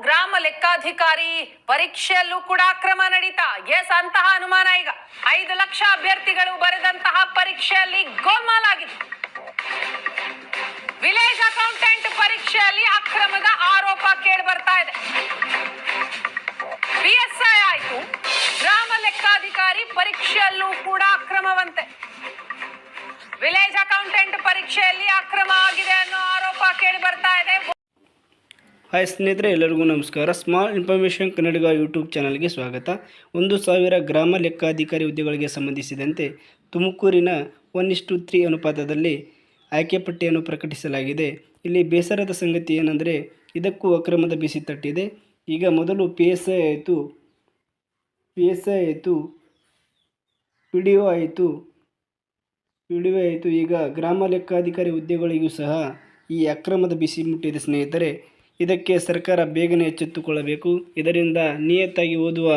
ಗ್ರಾಮ ಲೆಕ್ಕಾಧಿಕಾರಿ ಪರೀಕ್ಷೆಯಲ್ಲೂ ಕೂಡ ಅಕ್ರಮ ನಡೀತಾ. ಎಸ್, ಅಂತಹ ಅನುಮಾನ ಈಗ 5 ಲಕ್ಷ ಅಭ್ಯರ್ಥಿಗಳು ಬರೆದಂತಹ ಪರೀಕ್ಷೆಯಲ್ಲಿ ಗೋಲ್ಮಾಲ್ ಆಗಿದೆ. ವಿಲೇಜ್ ಅಕೌಂಟೆಂಟ್ ಪರೀಕ್ಷೆಯಲ್ಲಿ ಅಕ್ರಮದ ಆರೋಪ ಕೇಳಿ ಬರ್ತಾ ಇದೆ. PSI ಆಯ್ತು, ಗ್ರಾಮ ಲೆಕ್ಕಾಧಿಕಾರಿ ಪರೀಕ್ಷೆಯಲ್ಲೂ ಕೂಡ ಅಕ್ರಮವಂತೆ. ವಿಲೇಜ್ ಅಕೌಂಟೆಂಟ್ ಪರೀಕ್ಷೆಯಲ್ಲಿ ಅಕ್ರಮ ಆಗಿದೆ ಅನ್ನೋ ಆರೋಪ ಕೇಳಿ ಬರ್ತಾ ಇದೆ. ಹಾಯ್ ಸ್ನೇಹಿತರೆ, ಎಲ್ಲರಿಗೂ ನಮಸ್ಕಾರ. ಸ್ಮಾಲ್ ಇನ್ಫಾರ್ಮೇಷನ್ ಕನ್ನಡಿಗ ಯೂಟ್ಯೂಬ್ ಚಾನಲ್ಗೆ ಸ್ವಾಗತ. 1000 ಗ್ರಾಮ ಲೆಕ್ಕಾಧಿಕಾರಿ ಹುದ್ದೆಗಳಿಗೆ ಸಂಬಂಧಿಸಿದಂತೆ ತುಮಕೂರಿನ 1:3 ಅನುಪಾತದಲ್ಲಿ ಆಯ್ಕೆ ಪಟ್ಟಿಯನ್ನು ಪ್ರಕಟಿಸಲಾಗಿದೆ. ಇಲ್ಲಿ ಬೇಸರದ ಸಂಗತಿ ಏನೆಂದರೆ ಇದಕ್ಕೂ ಅಕ್ರಮದ ಬಿಸಿ ತಟ್ಟಿದೆ. ಈಗ ಮೊದಲು PSI ಆಯಿತು, PDO ಆಯಿತು, ಈಗ ಗ್ರಾಮ ಲೆಕ್ಕಾಧಿಕಾರಿ ಹುದ್ದೆಗಳಿಗೂ ಸಹ ಈ ಅಕ್ರಮದ ಬಿಸಿ ಮುಟ್ಟಿದೆ ಸ್ನೇಹಿತರೆ. ಇದಕ್ಕೆ ಸರ್ಕಾರ ಬೇಗನೆ ಎಚ್ಚೆತ್ತುಕೊಳ್ಳಬೇಕು. ಇದರಿಂದ ನಿಯತ್ತಾಗಿ ಓದುವ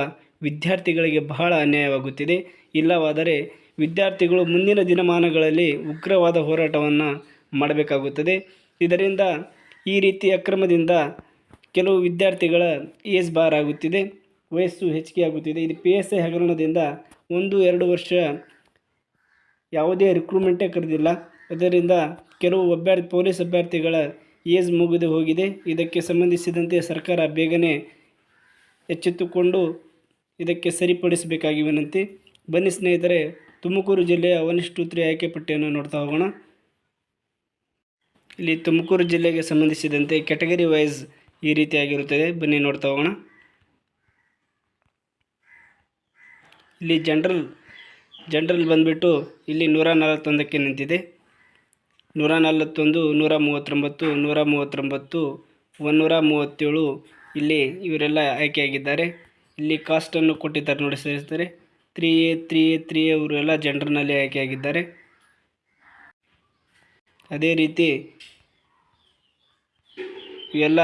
ವಿದ್ಯಾರ್ಥಿಗಳಿಗೆ ಬಹಳ ಅನ್ಯಾಯವಾಗುತ್ತಿದೆ. ಇಲ್ಲವಾದರೆ ವಿದ್ಯಾರ್ಥಿಗಳು ಮುಂದಿನ ದಿನಮಾನಗಳಲ್ಲಿ ಉಗ್ರವಾದ ಹೋರಾಟವನ್ನು ಮಾಡಬೇಕಾಗುತ್ತದೆ. ಇದರಿಂದ ಈ ರೀತಿ ಅಕ್ರಮದಿಂದ ಕೆಲವು ವಿದ್ಯಾರ್ಥಿಗಳ ಏಜ್ ಬಾರ್ ಆಗುತ್ತಿದೆ, ವಯಸ್ಸು ಹೆಚ್ಚಿಗೆ ಆಗುತ್ತಿದೆ. ಇದು PSI ಹಗರಣದಿಂದ 1-2 ವರ್ಷ ಯಾವುದೇ ರಿಕ್ರೂಟ್ಮೆಂಟೇ ಕರೆದಿಲ್ಲ. ಅದರಿಂದ ಕೆಲವು ಪೊಲೀಸ್ ಅಭ್ಯರ್ಥಿಗಳ ಏಜ್ ಮುಗಿದು ಹೋಗಿದೆ. ಇದಕ್ಕೆ ಸಂಬಂಧಿಸಿದಂತೆ ಸರ್ಕಾರ ಬೇಗನೆ ಎಚ್ಚೆತ್ತುಕೊಂಡು ಇದಕ್ಕೆ ಸರಿಪಡಿಸಬೇಕಾಗಿ ವಿನಂತಿ. ಬನ್ನಿ ಸ್ನೇಹಿತರೆ, ತುಮಕೂರು ಜಿಲ್ಲೆಯ 1:3 ಆಯ್ಕೆ ಪಟ್ಟಿಯನ್ನು ನೋಡ್ತಾ ಹೋಗೋಣ. ಇಲ್ಲಿ ತುಮಕೂರು ಜಿಲ್ಲೆಗೆ ಸಂಬಂಧಿಸಿದಂತೆ ಕ್ಯಾಟಗರಿ ವೈಸ್ ಈ ರೀತಿಯಾಗಿರುತ್ತದೆ. ಬನ್ನಿ ನೋಡ್ತಾ ಹೋಗೋಣ. ಇಲ್ಲಿ ಜನರಲ್ ಬಂದುಬಿಟ್ಟು ಇಲ್ಲಿ 141ಕ್ಕೆ ನಿಂತಿದೆ. 141, 139, 139, 137 ಇಲ್ಲಿ ಇವರೆಲ್ಲ ಆಯ್ಕೆಯಾಗಿದ್ದಾರೆ. ಇಲ್ಲಿ ಕಾಸ್ಟನ್ನು ಕೊಟ್ಟಿದ್ದಾರೆ ನೋಡಿ ಸ್ನೇಹಿತರೆ. 3A ಇವರೆಲ್ಲ ಜನರಲ್ನಲ್ಲಿ ಆಯ್ಕೆಯಾಗಿದ್ದಾರೆ. ಅದೇ ರೀತಿ ಇವೆಲ್ಲ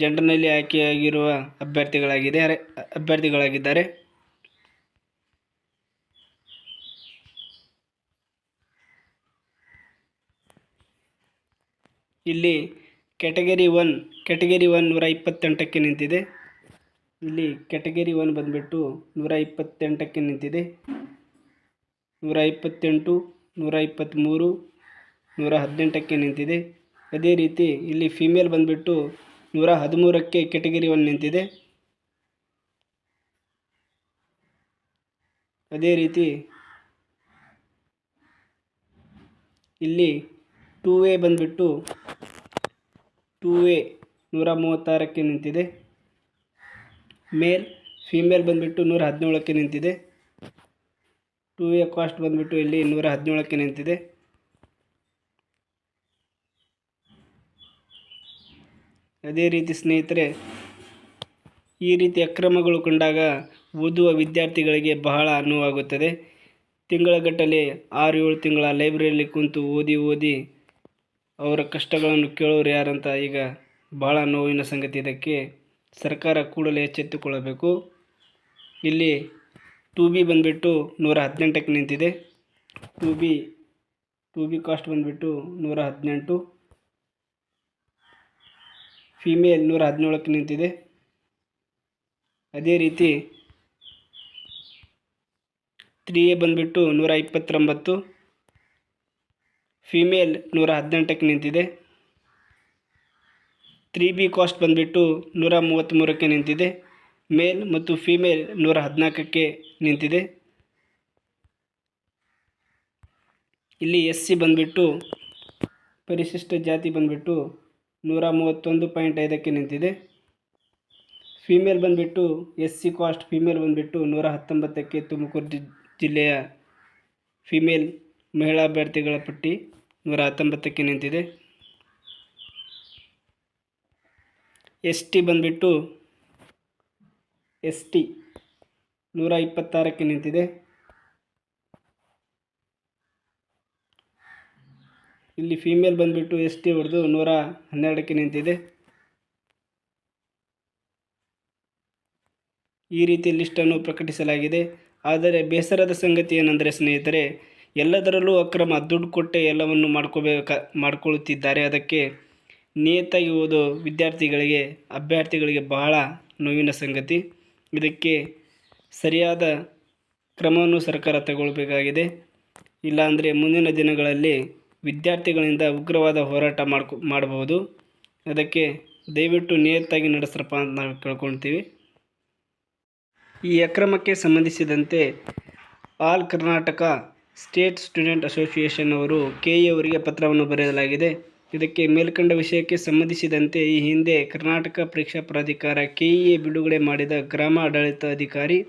ಜನರಲ್ನಲ್ಲಿ ಆಯ್ಕೆಯಾಗಿರುವ ಅಭ್ಯರ್ಥಿಗಳಾಗಿದ್ದಾರೆ. ಇಲ್ಲಿ ಕ್ಯಾಟಗರಿ 1 128ಕ್ಕೆ ನಿಂತಿದೆ. ಇಲ್ಲಿ ಕ್ಯಾಟಗರಿ 1 ಬಂದುಬಿಟ್ಟು 128ಕ್ಕೆ ನಿಂತಿದೆ. 128, 123, 118ಕ್ಕೆ ನಿಂತಿದೆ. ಅದೇ ರೀತಿ ಇಲ್ಲಿ ಫಿಮೇಲ್ ಬಂದುಬಿಟ್ಟು 113ಕ್ಕೆ ಕ್ಯಾಟಗರಿ 1 ನಿಂತಿದೆ. ಅದೇ ರೀತಿ ಇಲ್ಲಿ 2A ಬಂದುಬಿಟ್ಟು 136ಕ್ಕೆ ನಿಂತಿದೆ. ಫಿಮೇಲ್ ಬಂದುಬಿಟ್ಟು 117ಕ್ಕೆ ನಿಂತಿದೆ. 2A ಕಾಸ್ಟ್ ಬಂದುಬಿಟ್ಟು ಇಲ್ಲಿ 117ಕ್ಕೆ ನಿಂತಿದೆ. ಅದೇ ರೀತಿ ಸ್ನೇಹಿತರೆ, ಈ ರೀತಿ ಅಕ್ರಮಗಳು ಕಂಡಾಗ ಓದುವ ವಿದ್ಯಾರ್ಥಿಗಳಿಗೆ ಬಹಳ ನೋವಾಗುತ್ತದೆ. ತಿಂಗಳಗಟ್ಟಲೆ 6-7 ತಿಂಗಳ ಲೈಬ್ರರಿಯಲ್ಲಿ ಕುಂತು ಓದಿ ಅವರ ಕಷ್ಟಗಳನ್ನು ಕೇಳೋರು ಯಾರಂತ ಈಗ ಬಹಳ ನೋವಿನ ಸಂಗತಿ. ಇದಕ್ಕೆ ಸರ್ಕಾರ ಕೂಡಲೇ ಎಚ್ಚೆತ್ತುಕೊಳ್ಳಬೇಕು. ಇಲ್ಲಿ 2B ಬಂದುಬಿಟ್ಟು 118ಕ್ಕೆ ನಿಂತಿದೆ. 2B ಕಾಸ್ಟ್ ಬಂದುಬಿಟ್ಟು 118. ಫಿಮೇಲ್ 117ಕ್ಕೆ ನಿಂತಿದೆ. ಅದೇ ರೀತಿ 3A ಬಂದುಬಿಟ್ಟು 129, ಫಿಮೇಲ್ 118ಕ್ಕೆ ನಿಂತಿದೆ. 3B ಕಾಸ್ಟ್ ಬಂದುಬಿಟ್ಟು 133ಕ್ಕೆ ನಿಂತಿದೆ. ಮೇಲ್ ಮತ್ತು ಫಿಮೇಲ್ 114ಕ್ಕೆ ನಿಂತಿದೆ. ಇಲ್ಲಿ SC ಬಂದುಬಿಟ್ಟು ಪರಿಶಿಷ್ಟ ಜಾತಿ ಬಂದುಬಿಟ್ಟು 131.5ಕ್ಕೆ ನಿಂತಿದೆ. ಫಿಮೇಲ್ ಬಂದುಬಿಟ್ಟು SC ಕಾಸ್ಟ್ ಫಿಮೇಲ್ ಬಂದುಬಿಟ್ಟು 119ಕ್ಕೆ ತುಮಕೂರು ಜಿಲ್ಲೆಯ ಫಿಮೇಲ್ ಮಹಿಳಾ ಅಭ್ಯರ್ಥಿಗಳ ಪಟ್ಟಿ 119ಕ್ಕೆ ನಿಂತಿದೆ. ST ಬಂದುಬಿಟ್ಟು 126ಕ್ಕೆ ನಿಂತಿದೆ. ಇಲ್ಲಿ ಫಿಮೇಲ್ ಬಂದುಬಿಟ್ಟು ST ಹೊಡೆದು 112ಕ್ಕೆ ನಿಂತಿದೆ. ಈ ರೀತಿ ಲಿಸ್ಟನ್ನು ಪ್ರಕಟಿಸಲಾಗಿದೆ. ಆದರೆ ಬೇಸರದ ಸಂಗತಿ ಏನೆಂದರೆ ಸ್ನೇಹಿತರೆ, ಎಲ್ಲದರಲ್ಲೂ ಅಕ್ರಮ, ದುಡ್ಡು ಕೊಟ್ಟೆ ಎಲ್ಲವನ್ನು ಮಾಡ್ಕೊಳ್ಳುತ್ತಿದ್ದಾರೆ. ಅದಕ್ಕೆ ನಿಯತ್ತಾಗಿ ಓದೋ ಅಭ್ಯರ್ಥಿಗಳಿಗೆ ಬಹಳ ನೋವಿನ ಸಂಗತಿ. ಇದಕ್ಕೆ ಸರಿಯಾದ ಕ್ರಮವನ್ನು ಸರ್ಕಾರ ತಗೊಳ್ಬೇಕಾಗಿದೆ. ಇಲ್ಲಾಂದರೆ ಮುಂದಿನ ದಿನಗಳಲ್ಲಿ ವಿದ್ಯಾರ್ಥಿಗಳಿಂದ ಉಗ್ರವಾದ ಹೋರಾಟ ಮಾಡಬಹುದು. ಅದಕ್ಕೆ ದಯವಿಟ್ಟು ನಿಯತ್ತಾಗಿ ನಡೆಸ್ರಪ್ಪ ಅಂತ ನಾವು ಕೇಳ್ಕೊಳ್ತೀವಿ. ಈ ಅಕ್ರಮಕ್ಕೆ ಸಂಬಂಧಿಸಿದಂತೆ all Karnataka state student association ಅವರು KE ಅವರಿಗೆ ಪತ್ರವನ್ನು ಬರೆಯಲಾಗಿದೆ. ಇದಕ್ಕೆ ಮೇಲ್ಕಂಡ ವಿಷಯಕ್ಕೆ ಸಂಬಂಧಿಸಿದಂತೆ ಈ ಹಿಂದೆ ಕರ್ನಾಟಕ ಪರೀಕ್ಷಾ ಪ್ರಾಧಿಕಾರ KEA ಬಿಡುಗಡೆ ಮಾಡಿದ ಗ್ರಾಮ ಆಡಳಿತ ಅಧಿಕಾರಿ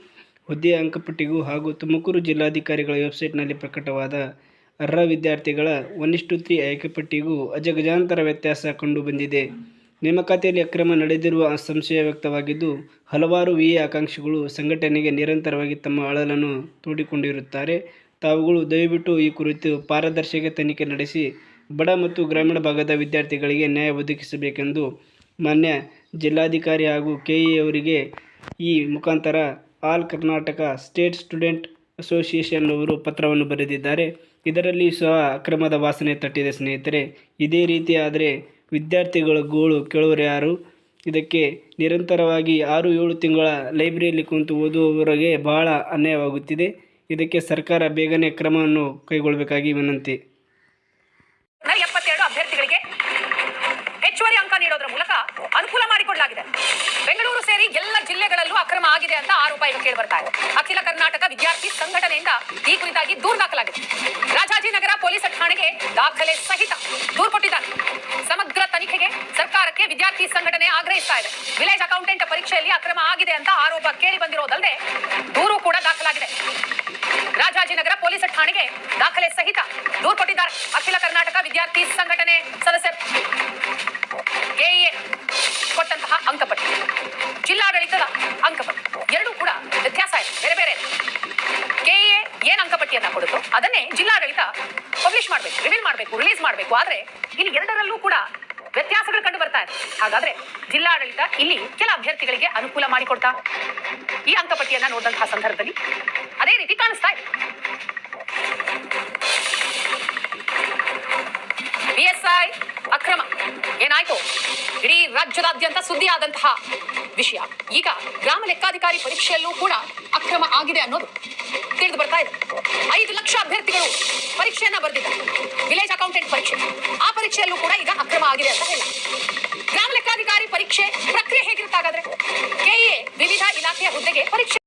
ಹುದ್ದೆಯ ಅಂಕಪಟ್ಟಿಗೂ ಹಾಗೂ ತುಮಕೂರು ಜಿಲ್ಲಾಧಿಕಾರಿಗಳ ವೆಬ್ಸೈಟ್ನಲ್ಲಿ ಪ್ರಕಟವಾದ ಅರ್ಹ ವಿದ್ಯಾರ್ಥಿಗಳ 1:3 ಆಯ್ಕೆಪಟ್ಟಿಗೂ ಅಜಗಜಾಂತರ ವ್ಯತ್ಯಾಸ ಕಂಡುಬಂದಿದೆ. ನೇಮಕಾತಿಯಲ್ಲಿ ಅಕ್ರಮ ನಡೆದಿರುವ ಸಂಶಯ ವ್ಯಕ್ತವಾಗಿದ್ದು, ಹಲವಾರು VA ಆಕಾಂಕ್ಷಿಗಳು ಸಂಘಟನೆಗೆ ನಿರಂತರವಾಗಿ ತಮ್ಮ ಅಳಲನ್ನು ತೋಡಿಕೊಂಡಿರುತ್ತಾರೆ. ತಾವುಗಳು ದಯವಿಟ್ಟು ಈ ಕುರಿತು ಪಾರದರ್ಶಕ ತನಿಖೆ ನಡೆಸಿ ಬಡ ಮತ್ತು ಗ್ರಾಮೀಣ ಭಾಗದ ವಿದ್ಯಾರ್ಥಿಗಳಿಗೆ ನ್ಯಾಯ ಒದಗಿಸಬೇಕೆಂದು ಮಾನ್ಯ ಜಿಲ್ಲಾಧಿಕಾರಿ ಹಾಗೂ KE ಅವರಿಗೆ ಈ ಮುಖಾಂತರ all Karnataka state student association ಅವರು ಪತ್ರವನ್ನು ಬರೆದಿದ್ದಾರೆ. ಇದರಲ್ಲಿ ಸಹ ಅಕ್ರಮದ ವಾಸನೆ ತಟ್ಟಿದೆ ಸ್ನೇಹಿತರೆ. ಇದೇ ರೀತಿ ಆದರೆ ವಿದ್ಯಾರ್ಥಿಗಳ ಗೋಳು ಕೇಳೋರು ಯಾರು? ಇದಕ್ಕೆ ನಿರಂತರವಾಗಿ 6-7 ತಿಂಗಳ ಲೈಬ್ರರಿಯಲ್ಲಿ ಕುಂತು ಓದುವವರಿಗೆ ಬಹಳ ಅನ್ಯಾಯವಾಗುತ್ತಿದೆ. ಇದಕ್ಕೆ ಸರ್ಕಾರ ಬೇಗನೆ ಕ್ರಮವನ್ನು ಕೈಗೊಳ್ಳಬೇಕಾಗಿ ವಿನಂತಿ. 72 ಅಭ್ಯರ್ಥಿಗಳಿಗೆ ಹೆಚ್ಚುವರಿ ಅಂಕ ನೀಡೋದ್ರ ಮೂಲಕ ಅನುಕೂಲ ಮಾಡಿಕೊಡಲಾಗಿದೆ. ಬೆಂಗಳೂರು ಸೇರಿ ಎಲ್ಲ ಜಿಲ್ಲೆಗಳಲ್ಲೂ ಅಕ್ರಮ ಆಗಿದೆ ಅಂತ ಆರೋಪ ಈಗ ಕೇಳಿಬರ್ತಾ ಇದೆ. ಅಖಿಲ ಕರ್ನಾಟಕ ವಿದ್ಯಾರ್ಥಿ ಸಂಘಟನೆಯಿಂದ ಈ ಕುರಿತಾಗಿ ದೂರು ದಾಖಲಾಗಿದೆ. ರಾಜಾಜಿನಗರ ಪೊಲೀಸ್ ಠಾಣೆಗೆ ದಾಖಲೆ ಸಹಿತ ದೂರು ಕೊಟ್ಟಿದ್ದಾರೆ. ಸಮಗ್ರ ತನಿಖೆಗೆ ಸರ್ಕಾರಕ್ಕೆ ವಿದ್ಯಾರ್ಥಿ ಸಂಘಟನೆ ಆಗ್ರಹಿಸ್ತಾ ಇದೆ. ವಿಲೇಜ್ ಅಕೌಂಟೆಂಟ್ ಪರೀಕ್ಷೆಯಲ್ಲಿ ಅಕ್ರಮ ಆಗಿದೆ ಅಂತ ಆರೋಪ ಕೇಳಿ ಬಂದಿರೋದಲ್ಲದೆ ದೂರು ಕೂಡ ದಾಖಲಾಗಿದೆ. ರಾಜಾಜಿನಗರ ಪೊಲೀಸ್ ಠಾಣೆಗೆ ದಾಖಲೆ ಸಹಿತ ದೂರು ಕೊಟ್ಟಿದ್ದಾರೆ ಅಖಿಲ ಕರ್ನಾಟಕ ವಿದ್ಯಾರ್ಥಿ ಸಂಘಟನೆ ಸದಸ್ಯರು. KEA ಕೊಟ್ಟಂತಹ ಅಂಕಪಟ್ಟಿ, ಜಿಲ್ಲಾಡಳಿತದ ಅಂಕಪಟ್ಟಿ ಎರಡೂ ಕೂಡ ವ್ಯತ್ಯಾಸ ಇದೆ, ಬೇರೆ ಬೇರೆ. KEA ಏನ್ ಅಂಕಪಟ್ಟಿಯನ್ನ ಕೊಡುತ್ತೋ ಅದನ್ನೇ ಜಿಲ್ಲಾಡಳಿತ ಪಬ್ಲಿಷ್ ಮಾಡಬೇಕು, ರಿವೀಲ್ ಮಾಡಬೇಕು, ರಿಲೀಸ್ ಮಾಡಬೇಕು. ಆದ್ರೆ ಇಲ್ಲಿ ಎರಡರಲ್ಲೂ ಕೂಡ ವ್ಯತ್ಯಾಸಗಳು ಕಂಡು ಬರ್ತಾ ಇದೆ. ಹಾಗಾದ್ರೆ ಜಿಲ್ಲಾಡಳಿತ ಇಲ್ಲಿ ಕೆಲ ಅಭ್ಯರ್ಥಿಗಳಿಗೆ ಅನುಕೂಲ ಮಾಡಿಕೊಡ್ತಾ ಈ ಅಂಕಪಟ್ಟಿಯನ್ನ ನೋಡಿದಂತಹ ಸಂದರ್ಭದಲ್ಲಿ ಅದೇ ರೀತಿ ಕಾಣಿಸ್ತಾ ಇದೆ. BSI ಅಕ್ರಮ ಏನಾಯ್ತು ಇಡೀ ರಾಜ್ಯದಾದ್ಯಂತ ಸುದ್ದಿ ಆದಂತಹ ವಿಷಯ ಈಗ ಗ್ರಾಮ ಲೆಕ್ಕಾಧಿಕಾರಿ ಪರೀಕ್ಷೆಯಲ್ಲೂ ಕೂಡ ಅಕ್ರಮ ಆಗಿದೆ ಅನ್ನೋದು ತಿಳಿದು ಬರ್ತಾ ಇದೆ. 5 ಲಕ್ಷ ಅಭ್ಯರ್ಥಿಗಳು ಪರೀಕ್ಷೆಯನ್ನ ಬರೆದಿದ್ದಾರೆ, ವಿಲೇಜ್ ಅಕೌಂಟೆಂಟ್ ಪರೀಕ್ಷೆ. ಆ ಪರೀಕ್ಷೆಯಲ್ಲೂ ಕೂಡ ಈಗ ಅಕ್ರಮ ಆಗಿದೆ ಅಂತ ಹೇಳಿ. ಗ್ರಾಮ ಲೆಕ್ಕಾಧಿಕಾರಿ ಪರೀಕ್ಷೆ ಪ್ರಕ್ರಿಯೆ ಹೇಗಿರುತ್ತಾಗಾದ್ರೆ KEA ವಿವಿಧ ಇಲಾಖೆಯ ಹುದ್ದೆಗೆ ಪರೀಕ್ಷೆ